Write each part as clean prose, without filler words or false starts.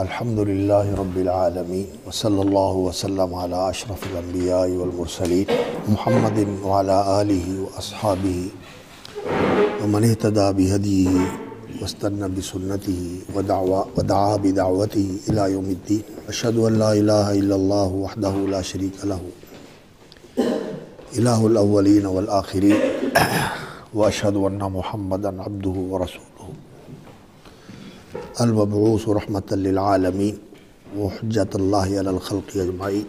الحمد للہ رب العالمین وصلی اللہ وسلم علی اشرف الانبیاء والمرسلین محمد وعلی آلہ واصحابہ ومن اہتدی بہدیہ واستنى بسنته ودعا بدعوته إلى يوم الدين أشهد أن لا إله إلا الله وحده لا شريك له إله الأولين والآخرين وأشهد أن محمدا عبده ورسوله المبعوث رحمة للعالمين وحجة الله على الخلق أجمعين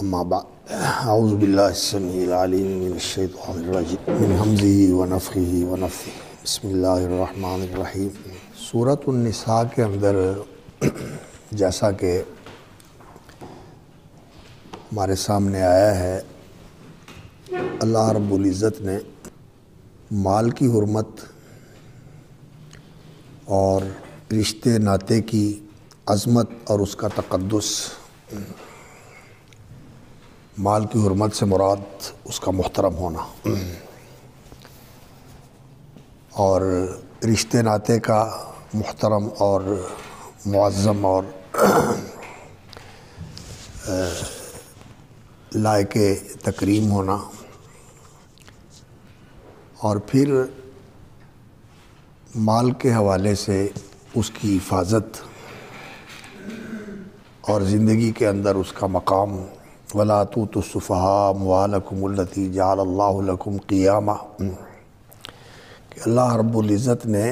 أما بعد أعوذ بالله السميع العليم من الشيطان الرجيم من همزه ونفخه ونفثه بسم اللہ الرحمن الرحیم۔ سورۃ النساء کے اندر جیسا کہ ہمارے سامنے آیا ہے، اللہ رب العزت نے مال کی حرمت اور رشتے ناطے کی عظمت اور اس کا تقدس، مال کی حرمت سے مراد اس کا محترم ہونا اور رشتے ناطے کا محترم اور معظم اور لائق تکریم ہونا، اور پھر مال کے حوالے سے اس کی حفاظت اور زندگی کے اندر اس کا مقام۔ وَلَا تُؤْتُوا السُّفَهَاءَ أَمْوَالَكُمُ الَّتِي جَعَلَ اللَّهُ لَكُمْ قِيَامًا، اللہ رب العزت نے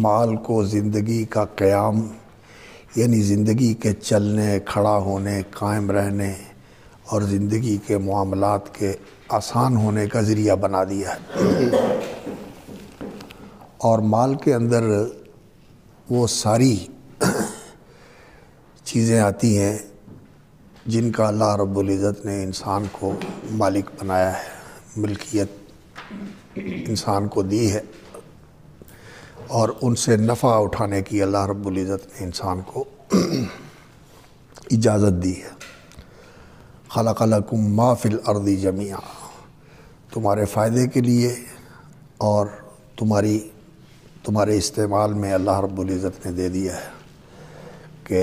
مال کو زندگی کا قیام یعنی زندگی کے چلنے، کھڑا ہونے، قائم رہنے اور زندگی کے معاملات کے آسان ہونے کا ذریعہ بنا دیا ہے۔ اور مال کے اندر وہ ساری چیزیں آتی ہیں جن کا اللہ رب العزت نے انسان کو مالک بنایا ہے، ملکیت انسان کو دی ہے، اور ان سے نفع اٹھانے کی اللہ رب العزت نے انسان کو اجازت دی ہے۔ خلق لکم ما فی الارض جمیعا، تمہارے فائدے کے لیے اور تمہارے استعمال میں اللہ رب العزت نے دے دیا ہے کہ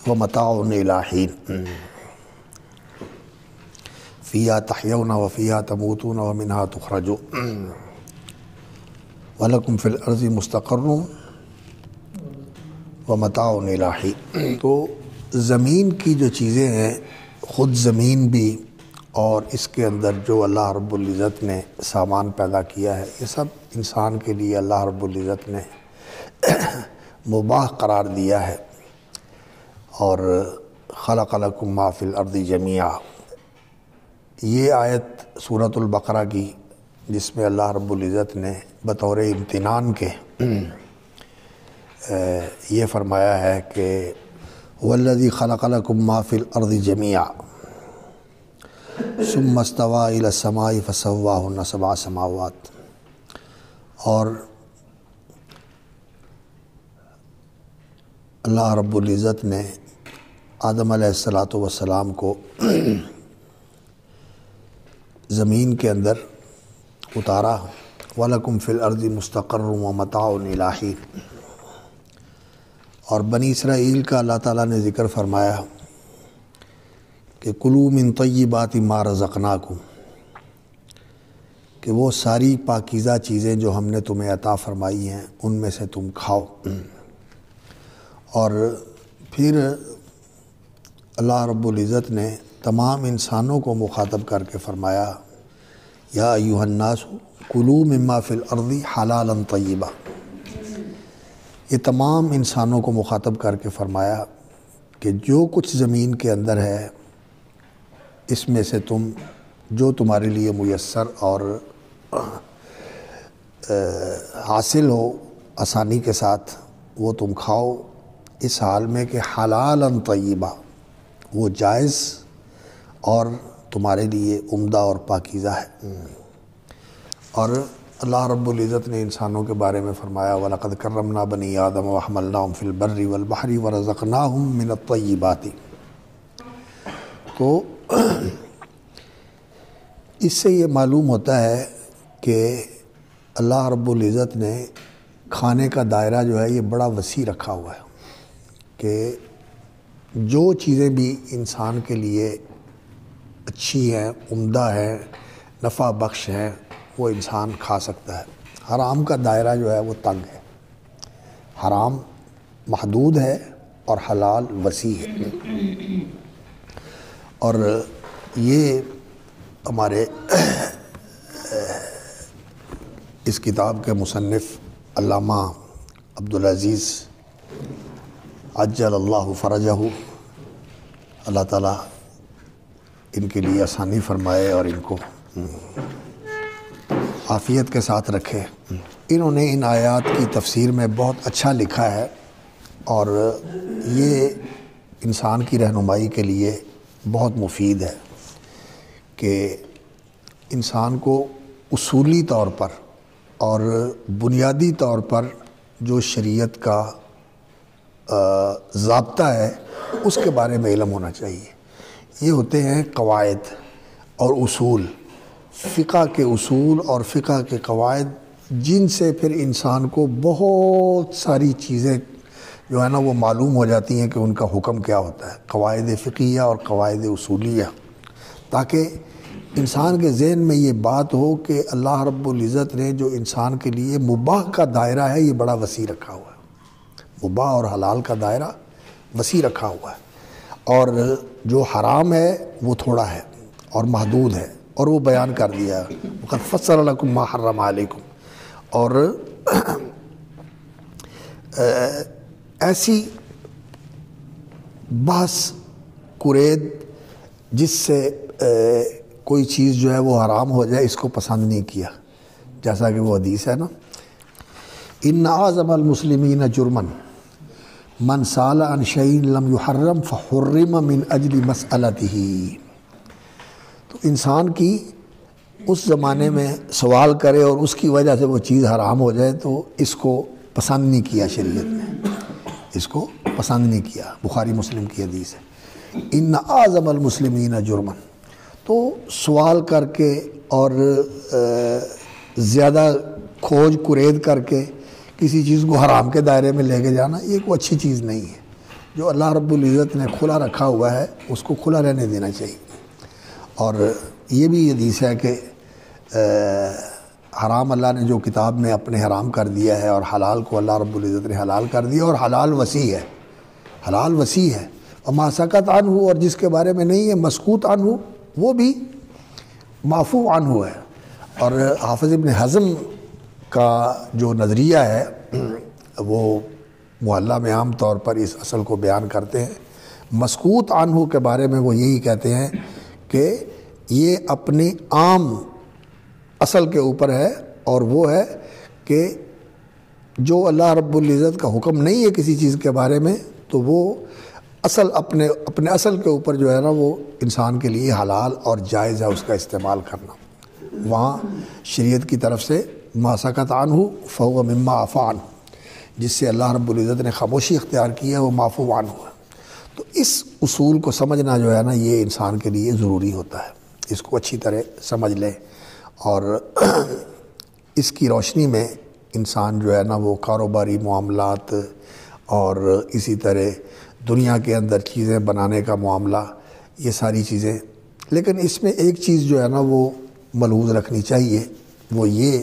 وَمَتَاعٌ إِلَىٰ حِينٍ فِيهَا تَحْيَوْنَ وَفِيهَا تَمُوتُونَ وَمِنْهَا تُخْرَجُونَ وَلَكُمْ فِي الْأَرْضِ مُسْتَقَرٌّ وَمَتَاعٌ إِلَىٰ حِينٍ۔ تو زمین کی جو چیزیں ہیں، خود زمین بھی اور اس کے اندر جو اللہ رب العزت نے سامان پیدا کیا ہے، یہ سب انسان کے لیے اللہ رب العزت نے مباح قرار دیا ہے۔ اور خلق لکم ما فی الارض جمیعا، یہ آیت سورۃ البقرہ کی، جس میں اللہ رب العزت نے بطور امتنان کے یہ فرمایا ہے کہ والذی خلق لکم ما فی الارض جمیعا ثم استوى الی السماء فسواہن سبع سماوات، اور اللہ رب العزت نے آدم علیہ السلام کو زمین کے اندر اتارا۔ وَلَكُمْ فِي الْأَرْضِ مُسْتَقَرٌّ وَمَتَاعٌ إِلَىٰ حِينٍ، اور بنی اسرائیل کا اللہ تعالیٰ نے ذکر فرمایا کہ کُلُوا مِن طَیِّبَاتِ مَا رَزَقْنَاکُمْ، کہ وہ ساری پاکیزہ چیزیں جو ہم نے تمہیں عطا فرمائی ہیں ان میں سے تم کھاؤ۔ اور پھر اللہ رب العزت نے تمام انسانوں کو مخاطب کر کے فرمایا یا ایھا الناس کلوا مما فی الارض حلالا طیبا، یہ تمام انسانوں کو مخاطب کر کے فرمایا کہ جو کچھ زمین کے اندر ہے اس میں سے تم جو تمہارے لیے میسر اور حاصل ہو آسانی کے ساتھ وہ تم کھاؤ، اس حال میں کہ حلالا طیبا، وہ جائز اور تمہارے لیے عمدہ اور پاکیزہ ہے۔ اور اللہ رب العزت نے انسانوں کے بارے میں فرمایا وَلَقَدْ كَرَّمْنَا بَنِي آدَمَ وَحَمَلْنَاهُمْ فِي الْبَرِّ وَالْبَحْرِ وَرَزَقْنَاهُمْ مِنَ الطَّيِّبَاتِ۔ تو اس سے یہ معلوم ہوتا ہے کہ اللہ رب العزت نے کھانے کا دائرہ جو ہے یہ بڑا وسیع رکھا ہوا ہے کہ جو چیزیں بھی انسان کے لیے اچھی ہیں، عمدہ ہیں، نفع بخش ہیں، وہ انسان کھا سکتا ہے۔ حرام کا دائرہ جو ہے وہ تنگ ہے، حرام محدود ہے اور حلال وسیع ہے۔ اور یہ ہمارے اس کتاب کے مصنف علامہ عبدالعزیز عجل اللہ فرجہ، اللہ تعالیٰ ان کے لیے آسانی فرمائے اور ان کو عافیت کے ساتھ رکھے۔ انہوں نے ان آیات کی تفسیر میں بہت اچھا لکھا ہے اور یہ انسان کی رہنمائی کے لیے بہت مفید ہے کہ انسان کو اصولی طور پر اور بنیادی طور پر جو شریعت کا ضابطہ ہے اس کے بارے میں علم ہونا چاہیے۔ یہ ہوتے ہیں قواعد اور اصول، فقہ کے اصول اور فقہ کے قواعد، جن سے پھر انسان کو بہت ساری چیزیں جو ہے نا وہ معلوم ہو جاتی ہیں کہ ان کا حکم کیا ہوتا ہے، قواعد فقہیہ اور قواعد اصولیہ، تاکہ انسان کے ذہن میں یہ بات ہو کہ اللہ رب العزت نے جو انسان کے لیے مباح کا دائرہ ہے یہ بڑا وسیع رکھا ہوا ہے، مباح اور حلال کا دائرہ وسیع رکھا ہوا ہے، اور جو حرام ہے وہ تھوڑا ہے اور محدود ہے، اور وہ بیان کر دیا ہے وَقَدْ فَصَّلَ لَكُم مَّا حَرَّمَ عَلَيْكُم۔ اور ایسی بحث قرید جس سے کوئی چیز جو ہے وہ حرام ہو جائے اس کو پسند نہیں کیا، جیسا کہ وہ حدیث ہے نا، ان اعظم المسلمین جرما من سال عن شیء لم یحرم فحرم من اجل مسألتہ۔ تو انسان کی اس زمانے میں سوال کرے اور اس کی وجہ سے وہ چیز حرام ہو جائے تو اس کو پسند نہیں کیا شریعت نے، اس کو پسند نہیں کیا۔ بخاری مسلم کی حدیث ہے، ان اعظم المسلمین جرما۔ تو سوال کر کے اور زیادہ کھوج کرید کر کے کسی چیز کو حرام کے دائرے میں لے کے جانا یہ کوئی اچھی چیز نہیں ہے۔ جو اللہ رب العزت نے کھلا رکھا ہوا ہے اس کو کھلا رہنے دینا چاہیے۔ اور یہ بھی حدیث ہے کہ حرام اللہ نے جو کتاب میں اپنے حرام کر دیا ہے اور حلال کو اللہ رب العزت نے حلال کر دیا، اور حلال وسیع ہے، حلال وسیع ہے، وما سکت عنہ، اور جس کے بارے میں نہیں ہے مسکوت عنہ وہ بھی معفو عنہ ہے۔ اور حافظ ابن حزم کا جو نظریہ ہے وہ محلہ میں عام طور پر اس اصل کو بیان کرتے ہیں۔ مسکوت عنہ کے بارے میں وہ یہی کہتے ہیں کہ یہ اپنی عام اصل کے اوپر ہے، اور وہ ہے کہ جو اللہ رب العزت کا حکم نہیں ہے کسی چیز کے بارے میں تو وہ اصل اپنے اصل کے اوپر جو ہے نا وہ انسان کے لیے حلال اور جائز ہے اس کا استعمال کرنا۔ وہاں شریعت کی طرف سے ما سکت عنہ فہو مما عفا عنہ، جس سے اللہ رب العزت نے خاموشی اختیار کی ہے وہ معفو عنہ ہے۔ تو اس اصول کو سمجھنا جو ہے نا یہ انسان کے لیے ضروری ہوتا ہے، اس کو اچھی طرح سمجھ لے، اور اس کی روشنی میں انسان جو ہے نا وہ کاروباری معاملات اور اسی طرح دنیا کے اندر چیزیں بنانے کا معاملہ، یہ ساری چیزیں، لیکن اس میں ایک چیز جو ہے نا وہ ملحوظ رکھنی چاہیے، وہ یہ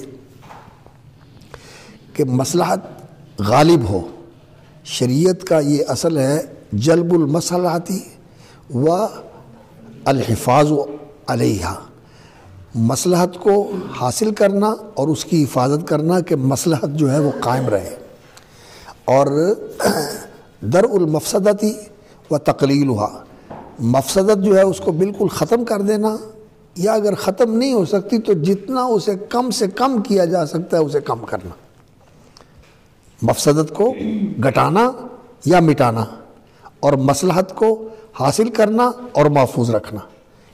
کہ مصلحت غالب ہو۔ شریعت کا یہ اصل ہے جلب المصلحتی و الحفاظ علیہا، مصلحت کو حاصل کرنا اور اس کی حفاظت کرنا کہ مصلحت جو ہے وہ قائم رہے، اور درء المفسدتی و تقلیلھا، مفسدت جو ہے اس کو بالکل ختم کر دینا، یا اگر ختم نہیں ہو سکتی تو جتنا اسے کم سے کم کیا جا سکتا ہے اسے کم کرنا، مفسدت کو گھٹانا یا مٹانا، اور مصلحت کو حاصل کرنا اور محفوظ رکھنا،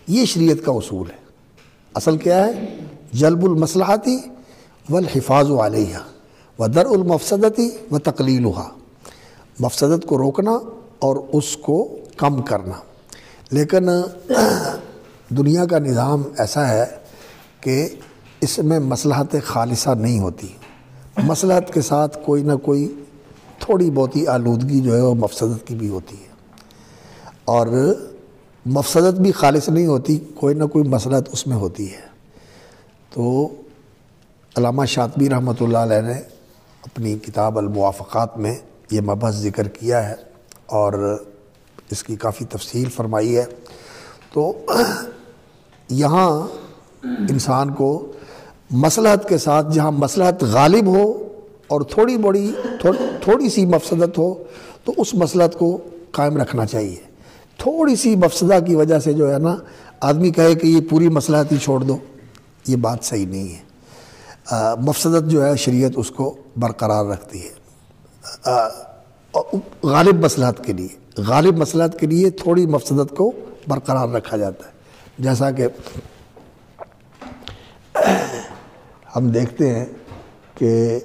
یہ شریعت کا اصول ہے۔ اصل کیا ہے؟ جلب المصلحتی والحفاظ علیہا ودرء المفسدتی و تقلیلھا، مفسدت کو روکنا اور اس کو کم کرنا۔ لیکن دنیا کا نظام ایسا ہے کہ اس میں مصلحت خالصہ نہیں ہوتی، مصلحت کے ساتھ کوئی نہ کوئی تھوڑی بہت ہی آلودگی جو ہے وہ مفسدت کی بھی ہوتی ہے، اور مفسدت بھی خالص نہیں ہوتی، کوئی نہ کوئی مصلحت اس میں ہوتی ہے۔ تو علامہ شاطبی رحمۃ اللہ علیہ نے اپنی کتاب الموافقات میں یہ مبحث ذکر کیا ہے اور اس کی کافی تفصیل فرمائی ہے۔ تو یہاں انسان کو مصلحت کے ساتھ، جہاں مصلحت غالب ہو اور تھوڑی سی مفسدت ہو تو اس مصلحت کو قائم رکھنا چاہیے۔ تھوڑی سی مفسدہ کی وجہ سے جو ہے نا آدمی کہے کہ یہ پوری مصلحت ہی چھوڑ دو، یہ بات صحیح نہیں ہے۔ مفسدت جو ہے شریعت اس کو برقرار رکھتی ہے غالب مصلحت کے لیے تھوڑی مفسدت کو برقرار رکھا جاتا ہے۔ جیسا کہ ہم دیکھتے ہیں کہ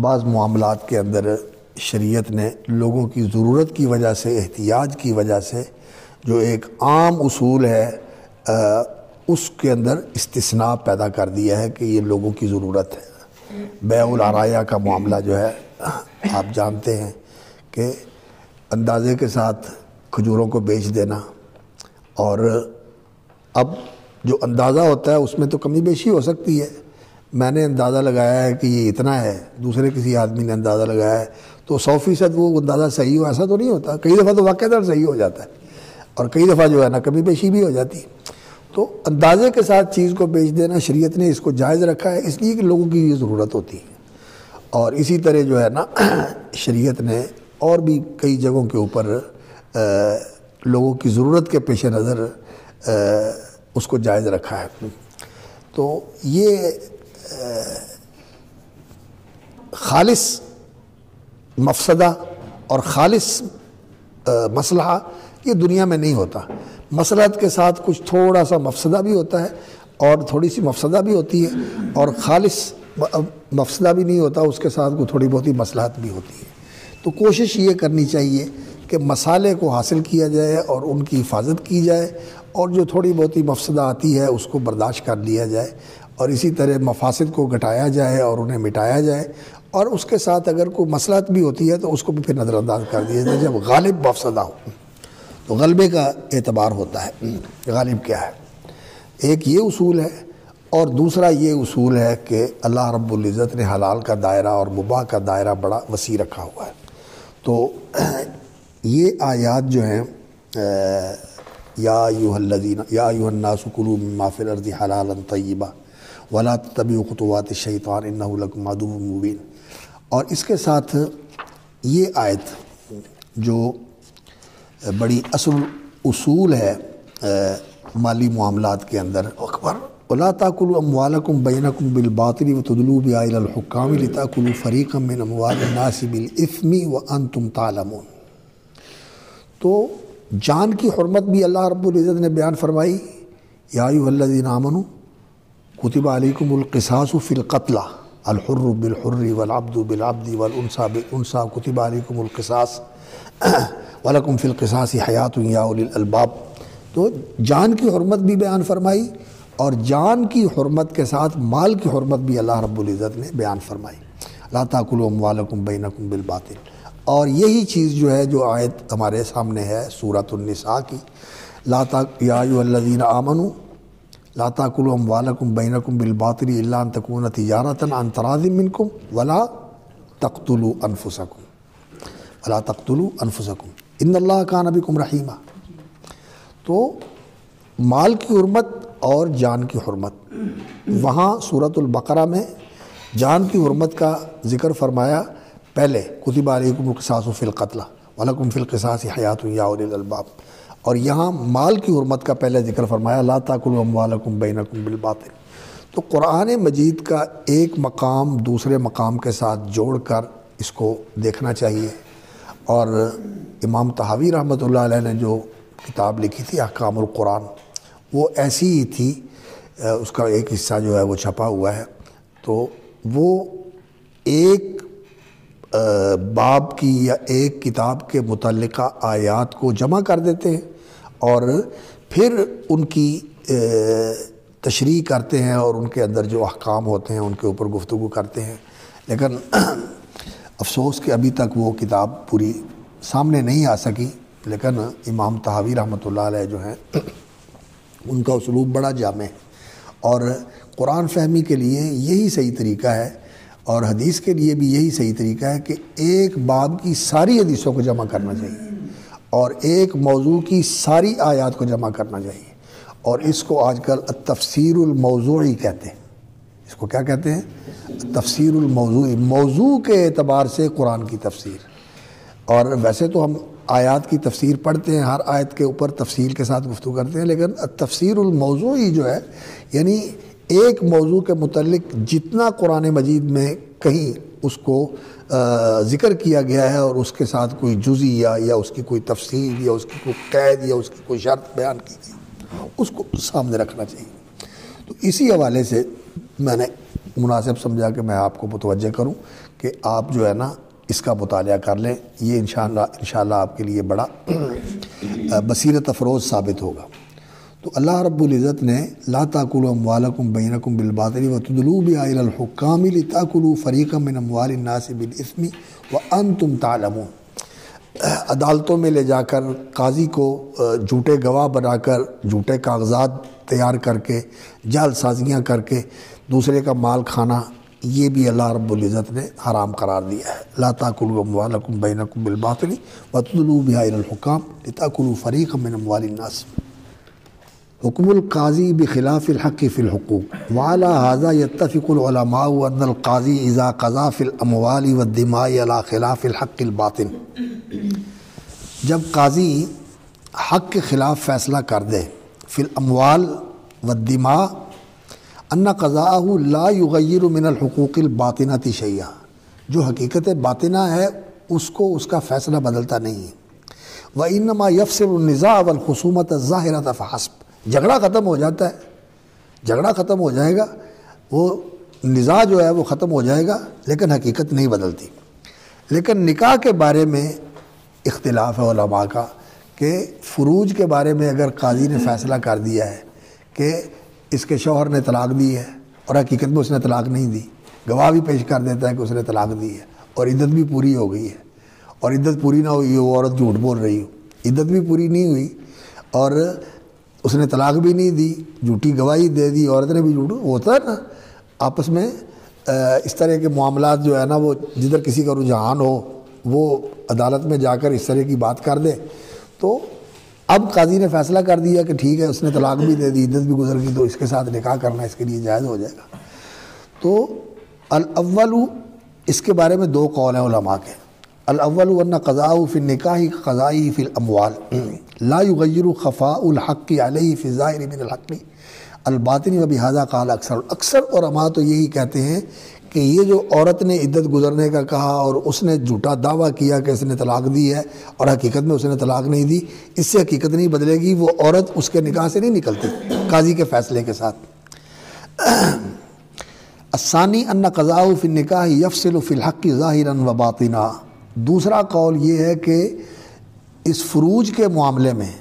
بعض معاملات کے اندر شریعت نے لوگوں کی ضرورت کی وجہ سے، احتیاج کی وجہ سے جو ایک عام اصول ہے اس کے اندر استثناء پیدا کر دیا ہے کہ یہ لوگوں کی ضرورت ہے۔ بیع العرایا کا معاملہ جو ہے آپ جانتے ہیں کہ اندازے کے ساتھ کھجوروں کو بیچ دینا، اور اب جو اندازہ ہوتا ہے اس میں تو کمی بیشی ہو سکتی ہے۔ میں نے اندازہ لگایا ہے کہ یہ اتنا ہے، دوسرے کسی آدمی نے اندازہ لگایا ہے، تو 100% وہ اندازہ صحیح ہو ایسا تو نہیں ہوتا، کئی دفعہ تو واقعتاً صحیح ہو جاتا ہے اور کئی دفعہ جو ہے نا کمی بیشی بھی ہو جاتی ہے۔ تو اندازے کے ساتھ چیز کو بیچ دینا شریعت نے اس کو جائز رکھا ہے، اس لیے کہ لوگوں کی یہ ضرورت ہوتی ہے۔ اور اسی طرح جو ہے نا شریعت نے اور بھی کئی جگہوں کے اوپر لوگوں کی ضرورت کے پیش نظر اس کو جائز رکھا ہے۔ تو یہ خالص مفسدہ اور خالص مصلحہ یہ دنیا میں نہیں ہوتا۔ مصلحت کے ساتھ کچھ تھوڑا سا مفسدہ بھی ہوتا ہے اور تھوڑی سی مفسدہ بھی ہوتی ہے، اور خالص مفسدہ بھی نہیں ہوتا، اس کے ساتھ کوئی تھوڑی بہت ہی مصلحت بھی ہوتی ہے۔ تو کوشش یہ کرنی چاہیے کہ مصالح کو حاصل کیا جائے اور ان کی حفاظت کی جائے، اور جو تھوڑی بہت ہی مفسدہ آتی ہے اس کو برداشت کر لیا جائے، اور اسی طرح مفاسد کو گھٹایا جائے اور انہیں مٹایا جائے، اور اس کے ساتھ اگر کوئی مصلحت بھی ہوتی ہے تو اس کو بھی پھر نظر انداز کر دیا جائے جب غالب مفسدہ ہو۔ تو غلبے کا اعتبار ہوتا ہے، غالب کیا ہے، ایک یہ اصول ہے، اور دوسرا یہ اصول ہے کہ اللہ رب العزت نے حلال کا دائرہ اور مباح کا دائرہ بڑا وسیع رکھا ہوا ہے۔ تو یہ آیات جو ہیں یا ایھا الناس کلوا مما فی الارض حلالا طیبا ولا تتبعوا خطوات الشیطان انہ لکم عدو مبین، اور اس کے ساتھ یہ آیت جو بڑی اصول ہے مالی معاملات کے اندر، وَلَا تَأْكُلُوا أَمْوَالَكُمْ بَيْنَكُمْ بِالْبَاطِلِ وَتُدْلُوا بِهَا إِلَى الْحُكَّامِ لِتَأْكُلُوا فَرِيقًا مِّنْ أَمْوَالِ النَّاسِ بِالْإِثْمِ وَأَنْتُمْ تَعْلَمُونَ۔ تو جان کی حرمت بھی اللہ رب العزت نے بیان فرمائی، یا ایھا الذین آمنوا کتب علیکم القصاص فی القتلى الحر بالحر والعبد بالعبد والانثى بالانثى کتب علیکم القصاص وَلَكُمْ فِي الْقِصَاصِ حَيَاةٌ يَا أُولِي الْأَلْبَابِ۔ تو جان کی حرمت بھی بیان فرمائی، اور جان کی حرمت کے ساتھ مال کی حرمت بھی اللہ رب العزت نے بیان فرمائی، لَا تَأْكُلُوا أَمْوَالَكُمْ بَيْنَكُمْ بِالْبَاطِلِ۔ اور یہی چیز جو ہے جو آیت ہمارے سامنے ہے سورۃ النساء کی، یا ایھا الذین آمنوا لا تأكلوا أموالكم بينكم بالباطل إلا أن تكون تجارة عن تراض منكم ولا تقتلوا أنفسكم ان اللہ کان بکم رحیما۔ تو مال کی حرمت اور جان کی حرمت، وہاں سورۃ البقرہ میں جان کی حرمت کا ذکر فرمایا پہلے، کتب علیکم القصاص فی القتلى وَلَكُمْ فِي الْقِصَاصِ حَيَاةٌ يَا أُولِي الْأَلْبَابِ، اور یہاں مال کی حرمت کا پہلے ذکر فرمایا لا تأكلوا أموالكم بينكم بالباطل۔ تو قرآن مجید کا ایک مقام دوسرے مقام کے ساتھ جوڑ کر اس کو دیکھنا چاہیے، اور امام طحاوی رحمۃ اللہ علیہ نے جو کتاب لکھی تھی احکام القرآن، وہ ایسی ہی تھی، اس کا ایک حصہ جو ہے وہ چھپا ہوا ہے، تو وہ ایک باب کی یا ایک کتاب کے متعلقہ آیات کو جمع کر دیتے ہیں اور پھر ان کی تشریح کرتے ہیں اور ان کے اندر جو احکام ہوتے ہیں ان کے اوپر گفتگو کرتے ہیں، لیکن افسوس کہ ابھی تک وہ کتاب پوری سامنے نہیں آ سکی۔ لیکن امام طحاوی رحمۃ اللہ علیہ جو ہیں ان کا اسلوب بڑا جامع ہے، اور قرآن فہمی کے لیے یہی صحیح طریقہ ہے، اور حدیث کے لیے بھی یہی صحیح طریقہ ہے کہ ایک باب کی ساری حدیثوں کو جمع کرنا چاہیے اور ایک موضوع کی ساری آیات کو جمع کرنا چاہیے، اور اس کو آج کل التفسیر الموضوعی کہتے ہیں۔ اس کو کیا کہتے ہیں؟ تفسیر الموضوعی، موضوع کے اعتبار سے قرآن کی تفسیر۔ اور ویسے تو ہم آیات کی تفسیر پڑھتے ہیں، ہر آیت کے اوپر تفصیل کے ساتھ گفتگو کرتے ہیں، لیکن تفسیر الموضوعی جو ہے یعنی ایک موضوع کے متعلق جتنا قرآن مجید میں کہیں اس کو ذکر کیا گیا ہے اور اس کے ساتھ کوئی جزیہ یا اس کی کوئی تفصیل یا اس کی کوئی قید یا اس کی کوئی شرط بیان کی گئی، اس کو سامنے رکھنا چاہیے۔ تو اسی حوالے سے میں نے مناسب سمجھا کہ میں آپ کو متوجہ کروں کہ آپ جو ہے نا اس کا مطالعہ کر لیں، یہ انشاءاللہ آپ کے لیے بڑا بصیرت افروز ثابت ہوگا۔ تو اللہ رب العزت نے لا تاکلوا اموالکم بینکم بالباطل وتدلوا بها الى الحکام لتاکلوا فریقا من اموال الناس بالاثم وانتم تعلمون، عدالتوں میں لے جا کر قاضی کو جھوٹے گواہ بنا کر، جھوٹے کاغذات تیار کر کے، جعل سازیاں کر کے دوسرے کا مال کھانا، یہ بھی اللہ رب العزت نے حرام قرار دیا ہے۔ لا تاکلوا اموالکم بینکم بالباطل وتدلوا بها الى الحکام لتاکلوا فریقا من اموال الناس۔ حکم القاضی بخلاف الحق فی الحقوق وعلی ھذا یتفق العلماء ان القاضی اذا قضى فی الاموال والدماء علی خلاف الحق الباطن، جب قاضی حق کے خلاف فیصلہ کر دے، فی الاموال والدماء ان قضاءہ لا یغیر من الحقوق الباطنۃ شیئا، جو حقیقت باطنہ ہے اس کو اس کا فیصلہ بدلتا نہیں ہے۔ وانما یفصل النزاع والخصومۃ الظاہرۃ فحسب، جھگڑا ختم ہو جاتا ہے، جھگڑا ختم ہو جائے گا، وہ نزاع جو ہے وہ ختم ہو جائے گا، لیکن حقیقت نہیں بدلتی۔ لیکن نکاح کے بارے میں اختلاف ہے علماء کا کہ فروج کے بارے میں اگر قاضی نے فیصلہ کر دیا ہے کہ اس کے شوہر نے طلاق دی ہے اور حقیقت میں اس نے طلاق نہیں دی، گواہ بھی پیش کر دیتا ہے کہ اس نے طلاق دی ہے اور عدت بھی پوری ہو گئی ہے، اور عدت پوری نہ ہوئی وہ عورت جھوٹ بول رہی ہو، عدت بھی پوری نہیں ہوئی اور اس نے طلاق بھی نہیں دی، جھوٹی گواہی دے دی، عورت نے بھی جھوٹ، ہوتا ہے نا آپس میں اس طرح کے معاملات جو ہے نا، وہ جدھر کسی کا رجحان ہو وہ عدالت میں جا کر اس طرح کی بات کر دے۔ تو اب قاضی نے فیصلہ کر دیا کہ ٹھیک ہے اس نے طلاق بھی دے دی، عدت بھی گزر گئی، تو اس کے ساتھ نکاح کرنا اس کے لیے جائز ہو جائے گا۔ تو الاول، اس کے بارے میں دو قول ہیں علماء کے۔ الاول ان قضاء فی النکاح قضائی فی الاموال لا یغیر خفاء الحق علیہ فی الظاہر من الحق الباطن وبہذا قال اکثر علماء تو یہی کہتے ہیں کہ یہ جو عورت نے عدت گزرنے کا کہا اور اس نے جھوٹا دعویٰ کیا کہ اس نے طلاق دی ہے اور حقیقت میں اس نے طلاق نہیں دی، اس سے حقیقت نہیں بدلے گی، وہ عورت اس کے نکاح سے نہیں نکلتی قاضی کے فیصلے کے ساتھ۔ الثانی ان قضاء فی النکاح یفصل فی الحق ظاہرا و باطنا، دوسرا قول یہ ہے کہ اس فروج کے معاملے میں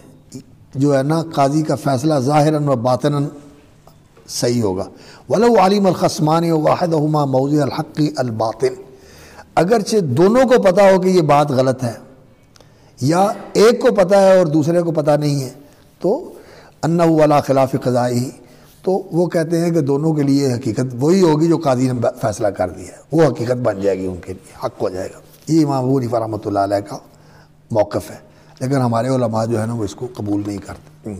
جو ہے نا قاضی کا فیصلہ ظاہراً و باطناً صحیح ہوگا۔ ولو علم الخصمان واحدہما موضع الحق الباطن، اگرچہ دونوں کو پتہ ہو کہ یہ بات غلط ہے، یا ایک کو پتہ ہے اور دوسرے کو پتہ نہیں ہے، تو انہ علی خلاف قضائی، تو وہ کہتے ہیں کہ دونوں کے لیے حقیقت وہی ہوگی جو قاضی نے فیصلہ کر دیا ہے، وہ حقیقت بن جائے گی، ان کے لیے حق ہو جائے گا۔ یہ امام ابو حنیفہ رحمۃ اللہ علیہ کا موقف ہے، لیکن ہمارے علماء جو ہے نا وہ اس کو قبول نہیں کرتے۔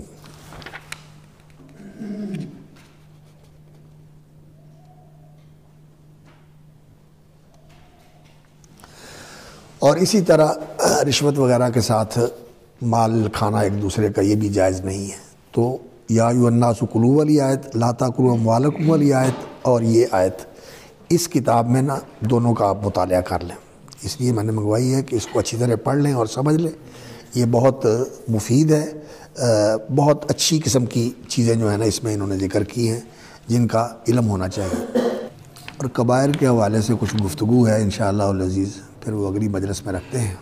اور اسی طرح رشوت وغیرہ کے ساتھ مال کھانا ایک دوسرے کا یہ بھی جائز نہیں ہے۔ تو یا ایھا الناس کلوا والی آیت، لا تاکلوا اموالکم والی آیت اور یہ آیت، اس کتاب میں نا دونوں کا آپ مطالعہ کر لیں، اس لیے میں نے منگوائی ہے کہ اس کو اچھی طرح پڑھ لیں اور سمجھ لیں، یہ بہت مفید ہے، بہت اچھی قسم کی چیزیں جو ہیں نا اس میں انہوں نے ذکر کی ہیں جن کا علم ہونا چاہیے۔ اور کبائر کے حوالے سے کچھ گفتگو ہے انشاءاللہ العزیز، پھر وہ اگلی مجلس میں رکھتے ہیں۔